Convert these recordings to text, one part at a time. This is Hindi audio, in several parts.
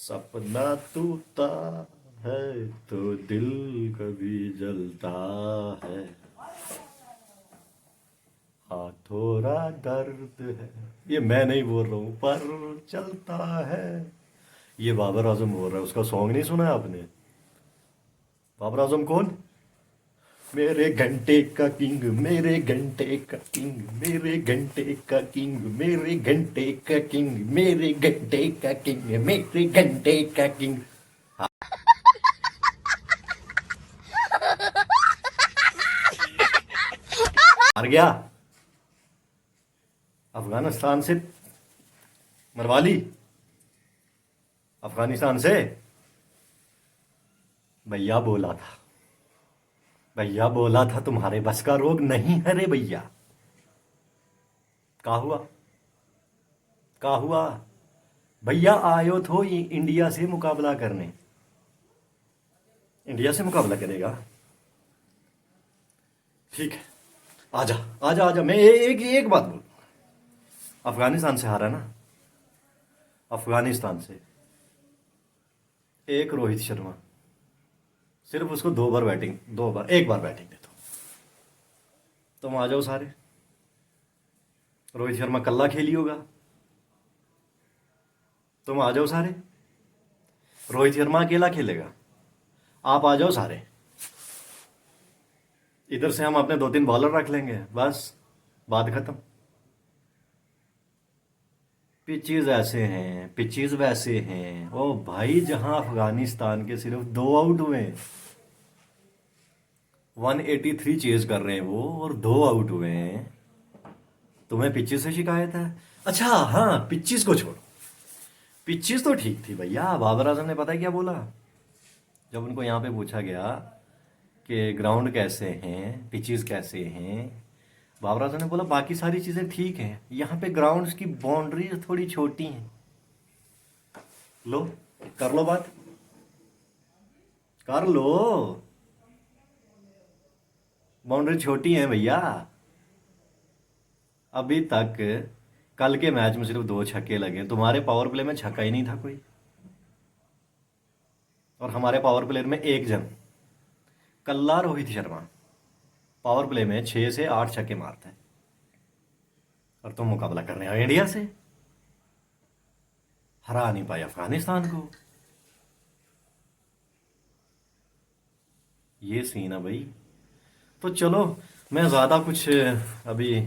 सपना टूटा है तो दिल कभी जलता है। हाँ थोड़ा दर्द है। ये मैं नहीं बोल रहा हूँ पर चलता है। ये बाबर आजम बोल रहा है। उसका सॉन्ग नहीं सुना है आपने? बाबर आजम कौन? मेरे घंटे का किंग, मेरे घंटे का किंग, मेरे घंटे का किंग, मेरे घंटे का किंग, मेरे घंटे का किंग, मेरे घंटे का किंग। हार गया अफगानिस्तान से। मरवाली अफगानिस्तान से। भैया बोला था, भैया बोला था तुम्हारे बस का रोग नहीं है रे भैया। का हुआ? का हुआ? भैया आयो थो ये इंडिया से मुकाबला करने। इंडिया से मुकाबला करेगा? ठीक है। आजा, आजा, आजा। मैं एक एक बात बोल। अफगानिस्तान से हारा ना। अफगानिस्तान से। एक रोहित शर्मा। सिर्फ उसको दो बार बैटिंग, दो बार, एक बार बैटिंग दे दो। तुम आ जाओ सारे। रोहित शर्मा कल्ला खेली होगा। तुम आ जाओ सारे। रोहित शर्मा अकेला खेलेगा। आप आ जाओ सारे। इधर से हम अपने दो तीन बॉलर रख लेंगे, बस बात खत्म। पिचेस ऐसे हैं, पिचेस वैसे हैं। ओ भाई, जहां अफगानिस्तान के सिर्फ दो आउट हुए, 183 चेज कर रहे हैं वो, और दो आउट हुए हैं। तुम्हें पिचेस से शिकायत है? अच्छा हाँ, पिचेस को छोड़ो। पिचेस तो ठीक थी भैया। बाबर आजम ने पता है क्या बोला जब उनको यहाँ पे पूछा गया कि ग्राउंड कैसे हैं, पिचेस कैसे हैं? बाबर आजम ने बोला बाकी सारी चीजें ठीक हैं, यहाँ पे ग्राउंड्स की बाउंड्री थोड़ी छोटी हैं। लो, कर लो बात, कर लो। बाउंड्री छोटी है भैया। अभी तक कल के मैच में सिर्फ दो छक्के लगे। तुम्हारे पावर प्ले में छक्का ही नहीं था कोई। और हमारे पावर प्ले में एक जन, कल्ला रोहित शर्मा, पावर प्ले में 6 से 8 छक्के मारता है। और तुम मुकाबला कर रहे हो इंडिया से। हरा नहीं पाए अफगानिस्तान को। ये सीन है भाई। तो चलो, मैं ज़्यादा कुछ अभी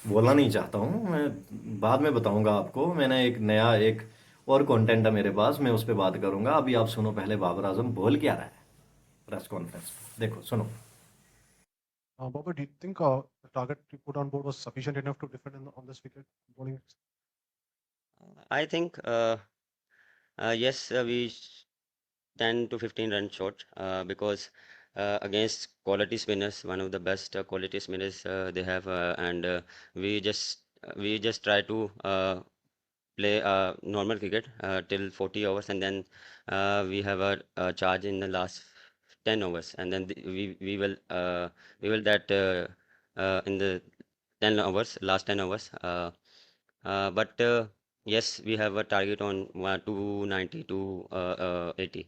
बोलना नहीं चाहता हूँ। मैं बाद में बताऊंगा आपको। मैंने एक नया एक और कंटेंट है मेरे पास, मैं उस पर बात करूंगा। अभी आप सुनो पहले बाबर आजम बोल क्या रहा है प्रेस कॉन्फ्रेंस में। देखो, सुनो। Baba, do you think the target you put on board was sufficient enough to defend on this wicket bowling? I think yes, we 10 to 15 run short because against quality spinners, one of the best quality spinners they have, and we just try to play normal cricket till 40 overs, and then we have a charge in the last 10 overs, and then we will that in the 10 overs, last 10 overs. But yes, we have a target on 290 to 80.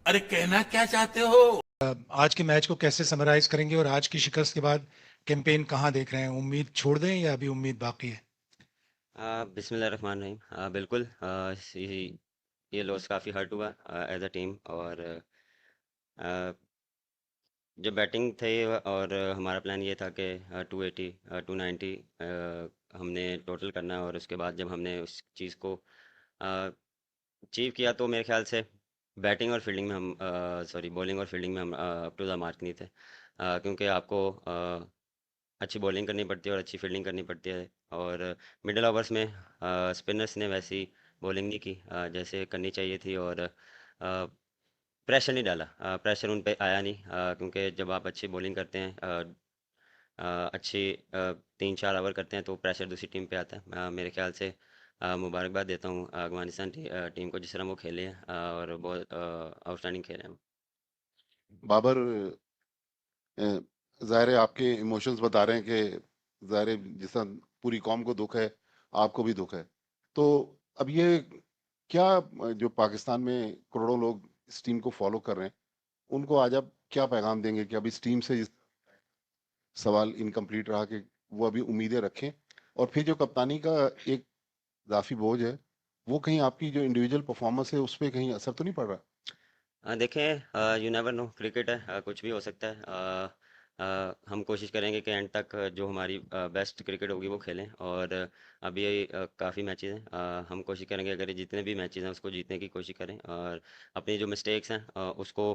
अरे कहना क्या चाहते हो? आज के मैच को कैसे समराइज करेंगे और आज की शिकस्त के बाद कैंपेन कहाँ देख रहे हैं? उम्मीद छोड़ दें या अभी उम्मीद बाकी है? बिस्मिल्लाहिर्रहमानिर्रहीम। बिल्कुल ये लॉस काफ़ी हर्ट हुआ एज अ टीम। और अ, जब बैटिंग थे और हमारा प्लान ये था कि 280 290 हमने टोटल करना है, और उसके बाद जब हमने उस चीज़ को अचीव किया तो मेरे ख्याल से बैटिंग और फील्डिंग में हम सॉरी बॉलिंग और फील्डिंग में हम अप टू द मार्क नहीं थे, क्योंकि आपको अच्छी बॉलिंग करनी पड़ती है और अच्छी फील्डिंग करनी पड़ती है। और मिडिल ओवर्स में स्पिनर्स ने वैसी बॉलिंग नहीं की जैसे करनी चाहिए थी, और प्रेशर नहीं डाला। प्रेशर उन पे आया नहीं, क्योंकि जब आप अच्छी बॉलिंग करते हैं, अच्छी 3-4 ओवर करते हैं, तो प्रेशर दूसरी टीम पे आता है। मेरे ख्याल से मुबारकबाद देता हूँ अफगानिस्तान टीम को, जिस तरह वो खेले हैं और बहुत आउटस्टैंडिंग खेले हैं। बाबर, ज़ाहिर है आपके इमोशंस बता रहे हैं कि ज़ाहिर है जिस तरह पूरी कौम को दुख है, आपको भी दुख है। तो अब ये क्या जो पाकिस्तान में करोड़ों लोग इस टीम को फॉलो कर रहे हैं, उनको आज आप क्या पैगाम देंगे कि अब इस टीम से सवाल इनकम्प्लीट रहा कि वो अभी उम्मीदें रखें, और फिर जो कप्तानी का एक इजाफी बोझ है, वो कहीं आपकी जो इंडिविजुअल परफॉर्मेंस है उस पर कहीं असर तो नहीं पड़ रहा? देखें, यू नेवर नो, क्रिकेट है, कुछ भी हो सकता है। हम कोशिश करेंगे कि एंड तक जो हमारी बेस्ट क्रिकेट होगी वो खेलें। और अभी काफ़ी मैचेस हैं, हम कोशिश करेंगे अगर जितने भी मैचेस हैं उसको जीतने की कोशिश करें, और अपनी जो मिस्टेक्स हैं उसको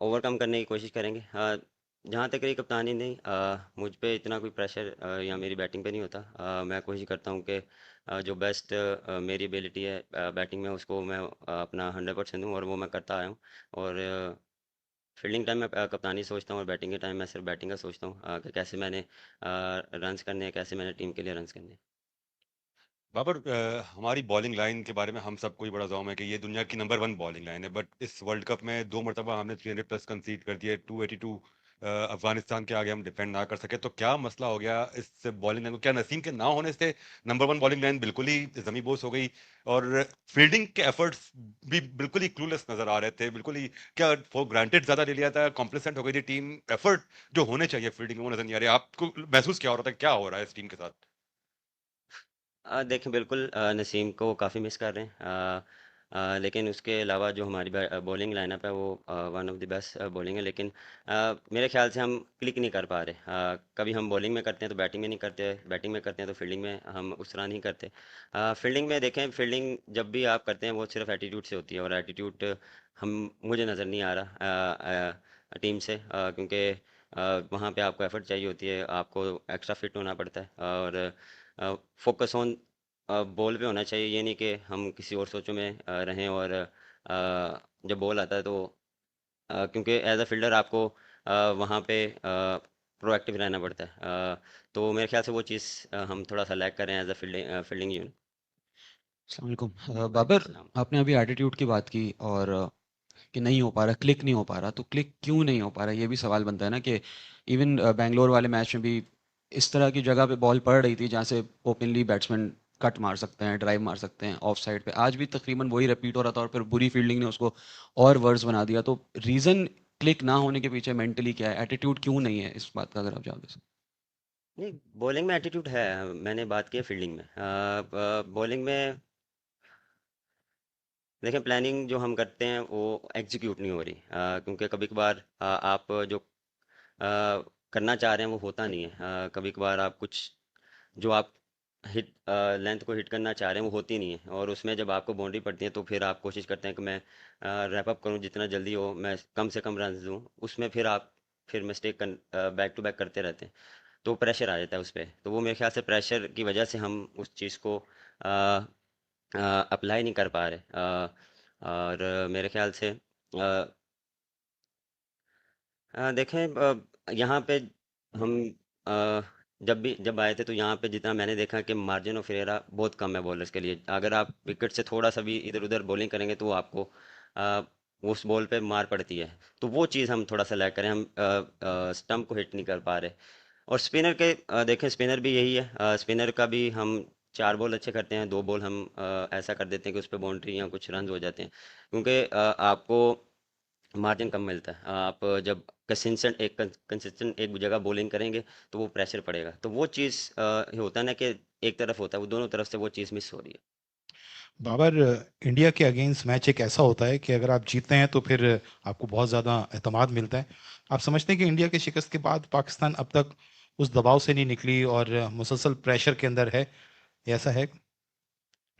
ओवरकम करने की कोशिश करेंगे। जहाँ तक रही कप्तानी, नहीं, मुझ पे इतना कोई प्रेशर या मेरी बैटिंग पे नहीं होता। मैं कोशिश करता हूँ कि जो बेस्ट मेरी एबिलिटी है बैटिंग में, उसको मैं अपना 100% दूँ, और वो मैं करता आया हूँ। और फील्डिंग टाइम में कप्तानी सोचता हूँ, और बैटिंग के टाइम मैं सिर्फ बैटिंग का सोचता हूँ कि कैसे मैंने रन्स करने हैं, कैसे मैंने टीम के लिए रन्स करने हैं। बाबर, हमारी बॉलिंग लाइन के बारे में हम सबको ही बड़ा जौम है कि ये दुनिया की नंबर 1 बॉलिंग लाइन है, बट इस वर्ल्ड कप में 2 मरतबा हमने 300 प्लस कंसीड कर दिए, 282 अफगानिस्तान के आगे हम डिफेंड ना कर सके। तो क्या मसला हो गया इस बॉलिंग लाइन को? क्या नसीम के ना होने से नंबर 1 बॉलिंग लाइन बिल्कुल ही जमी बोस हो गई, और फील्डिंग के एफर्ट्स भी बिल्कुल ही क्लूलेस नजर आ रहे थे, बिल्कुल ही क्या फॉर ग्रांटेड ज्यादा ले लिया था, कॉम्प्लेसेंट हो गई थी टीम? एफर्ट जो होने चाहिए फील्डिंग में वो नजर नहीं आ रहे। आपको महसूस क्या हो रहा था, क्या हो रहा है इस टीम के साथ? देखें, बिल्कुल नसीम को काफ़ी मिस कर रहे हैं। लेकिन उसके अलावा जो हमारी बॉलिंग लाइनअप है वो one of the best bowling है, लेकिन मेरे ख्याल से हम क्लिक नहीं कर पा रहे। कभी हम बॉलिंग में करते हैं तो बैटिंग में नहीं करते, बैटिंग में करते हैं तो फील्डिंग में हम उस तरह नहीं करते। फील्डिंग में देखें, फील्डिंग जब भी आप करते हैं वो सिर्फ एटीट्यूड से होती है, और एटीट्यूड हम मुझे नज़र नहीं आ रहा टीम से, क्योंकि वहाँ पे आपको एफर्ट चाहिए होती है, आपको एक्स्ट्रा फिट होना पड़ता है, और फोकस ऑन बॉल पे होना चाहिए। ये नहीं कि हम किसी और सोचों में रहें, और जब बॉल आता है तो क्योंकि एज अ फील्डर आपको वहाँ पे प्रोएक्टिव रहना पड़ता है। तो मेरे ख्याल से वो चीज़ हम थोड़ा सा लैक कर रहे हैं एज अ फील्डिंग यूनिट। अस्सलाम वालेकुम। बाबर, आपने अभी एटीट्यूड की बात की, और कि नहीं हो पा रहा, क्लिक नहीं हो पा रहा, तो क्लिक क्यों नहीं हो पा रहा, ये भी सवाल बनता है ना कि इवन बैंगलोर वाले मैच में भी इस तरह की जगह पे बॉल पड़ रही थी जहाँ से ओपनली बैट्समैन कट मार सकते हैं, ड्राइव मार सकते हैं ऑफ साइड पे, आज भी तकरीबन वही रिपीट हो रहा था, और फिर बुरी फील्डिंग ने उसको और वर्स बना दिया। तो रीज़न क्लिक ना होने के पीछे मेंटली क्या है, एटीट्यूड क्यों नहीं है, इस बात का अगर आप जवाब दे सकते। नहीं, बॉलिंग में एटीट्यूड है, मैंने बात की है फील्डिंग में। बॉलिंग में देखें, प्लानिंग जो हम करते हैं वो एग्जीक्यूट नहीं हो रही, क्योंकि कभी कभार आप जो करना चाह रहे हैं वो होता नहीं है। कभी कभार आप कुछ जो आप हिट लेंथ को हिट करना चाह रहे हैं वो होती नहीं है, और उसमें जब आपको बाउंड्री पड़ती है तो फिर आप कोशिश करते हैं कि मैं रैप अप करूं जितना जल्दी हो, मैं कम से कम रन दूं। उसमें फिर आप फिर मिस्टेक बैक टू बैक करते रहते हैं, तो प्रेशर आ जाता है उस पर। तो वो मेरे ख्याल से प्रेशर की वजह से हम उस चीज़ को अप्लाई नहीं कर पा रहे। और मेरे ख्याल से देखें, यहाँ पे हम अ, जब आए थे तो यहाँ पे जितना मैंने देखा कि मार्जिन ऑफ एरर बहुत कम है बॉलर्स के लिए। अगर आप विकेट से थोड़ा सा भी इधर उधर बॉलिंग करेंगे तो वो आपको अ, उस बॉल पे मार पड़ती है। तो वो चीज़ हम थोड़ा सा लैग करें, हम स्टंप को हिट नहीं कर पा रहे। और स्पिनर के देखें, स्पिनर भी यही है, स्पिनर का भी हम 4 बॉल अच्छे करते हैं, 2 बॉल हम ऐसा कर देते हैं कि उस पर बाउंड्री या कुछ रन हो जाते हैं, क्योंकि आपको मार्जिन कम मिलता है। आप जब कंसिस्टेंट एक जगह बॉलिंग करेंगे तो वो प्रेशर पड़ेगा, तो वो चीज़ होता है ना कि एक तरफ होता है, वो दोनों तरफ से वो चीज़ मिस हो रही है। बाबर, इंडिया के अगेंस्ट मैच एक ऐसा होता है कि अगर आप जीतते हैं तो फिर आपको बहुत ज़्यादा एतमाद मिलता है। आप समझते हैं कि इंडिया के शिकस्त के बाद पाकिस्तान अब तक उस दबाव से नहीं निकली और मुसलसल प्रेशर के अंदर है, ये ऐसा है?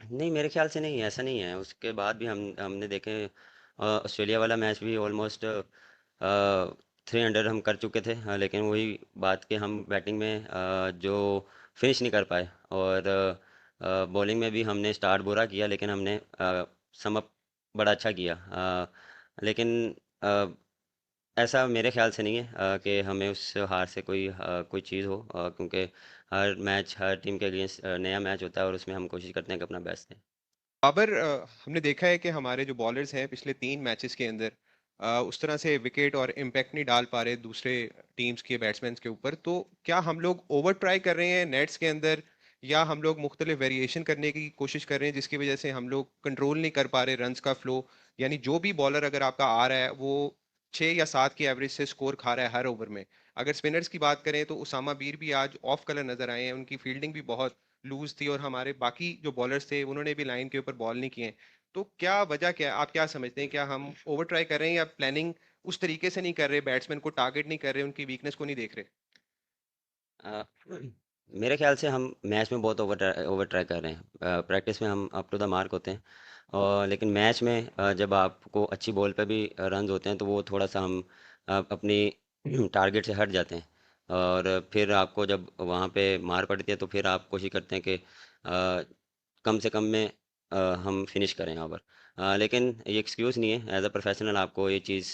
नहीं, मेरे ख्याल से नहीं, ऐसा नहीं है। उसके बाद भी हमने देखे, ऑस्ट्रेलिया वाला मैच भी ऑलमोस्ट 300 हम कर चुके थे, लेकिन वही बात कि हम बैटिंग में जो फिनिश नहीं कर पाए, और बॉलिंग में भी हमने स्टार्ट बुरा किया, लेकिन हमने सम अप बड़ा अच्छा किया। लेकिन अ, ऐसा मेरे ख्याल से नहीं है कि हमें उस हार से कोई चीज़ हो, क्योंकि हर मैच हर टीम के अगेंस्ट नया मैच होता है, और उसमें हम कोशिश करते हैं कि अपना बेस्ट दें। बाबर, हमने देखा है कि हमारे जो बॉलर्स हैं पिछले 3 मैचेस के अंदर उस तरह से विकेट और इम्पैक्ट नहीं डाल पा रहे दूसरे टीम्स के बैट्समैन के ऊपर। तो क्या हम लोग ओवर ट्राई कर रहे हैं नेट्स के अंदर, या हम लोग मुख्तलिफ वेरिएशन करने की कोशिश कर रहे हैं जिसकी वजह से हम लोग कंट्रोल नहीं कर पा रहे रन्स का फ्लो, यानी जो भी बॉलर अगर आपका आ रहा है वो 6 या 7 की एवरेज से स्कोर खा रहा है हर ओवर में। अगर स्पिनर्स की बात करें तो उसामा बीर भी आज ऑफ कलर नजर आए हैं, उनकी फील्डिंग भी बहुत लूज थी और हमारे बाकी जो बॉलर्स थे उन्होंने भी लाइन के ऊपर बॉल नहीं किए। तो क्या वजह क्या है, आप क्या समझते हैं, क्या हम ओवर ट्राई कर रहे हैं या प्लानिंग उस तरीके से नहीं कर रहे, बैट्समैन को टारगेट नहीं कर रहे, उनकी वीकनेस को नहीं देख रहे? अ, मेरे ख्याल से हम मैच में बहुत ओवर ट्राई कर रहे हैं। प्रैक्टिस में हम अप टू द मार्क होते हैं, और लेकिन मैच में जब आपको अच्छी बॉल पे भी रन होते हैं तो वो थोड़ा सा हम अपनी टारगेट से हट जाते हैं, और फिर आपको जब वहाँ पे मार पड़ती है तो फिर आप कोशिश करते हैं कि कम से कम में हम फिनिश करें ओवर। लेकिन ये एक्सक्यूज़ नहीं है, एज अ प्रोफेशनल आपको ये चीज़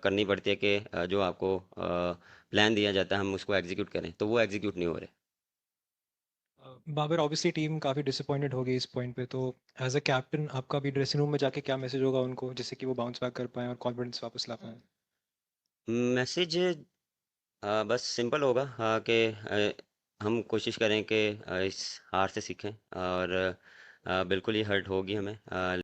करनी पड़ती है कि जो आपको प्लान दिया जाता है हम उसको एग्जीक्यूट करें, तो वो एग्जीक्यूट नहीं हो रहे। बाबर, ऑब्वियसली टीम काफ़ी डिसअपॉइंटेड हो गई इस पॉइंट पे, तो एज अ कैप्टन आपका भी ड्रेसिंग रूम में जाके क्या मैसेज होगा उनको, जिससे कि वो बाउंस बैक कर पाएं और कॉन्फिडेंस वापस ला पाएं? मैसेज बस सिंपल होगा, कि हम कोशिश करें कि इस हार से सीखें, और बिल्कुल ही हर्ट होगी हमें,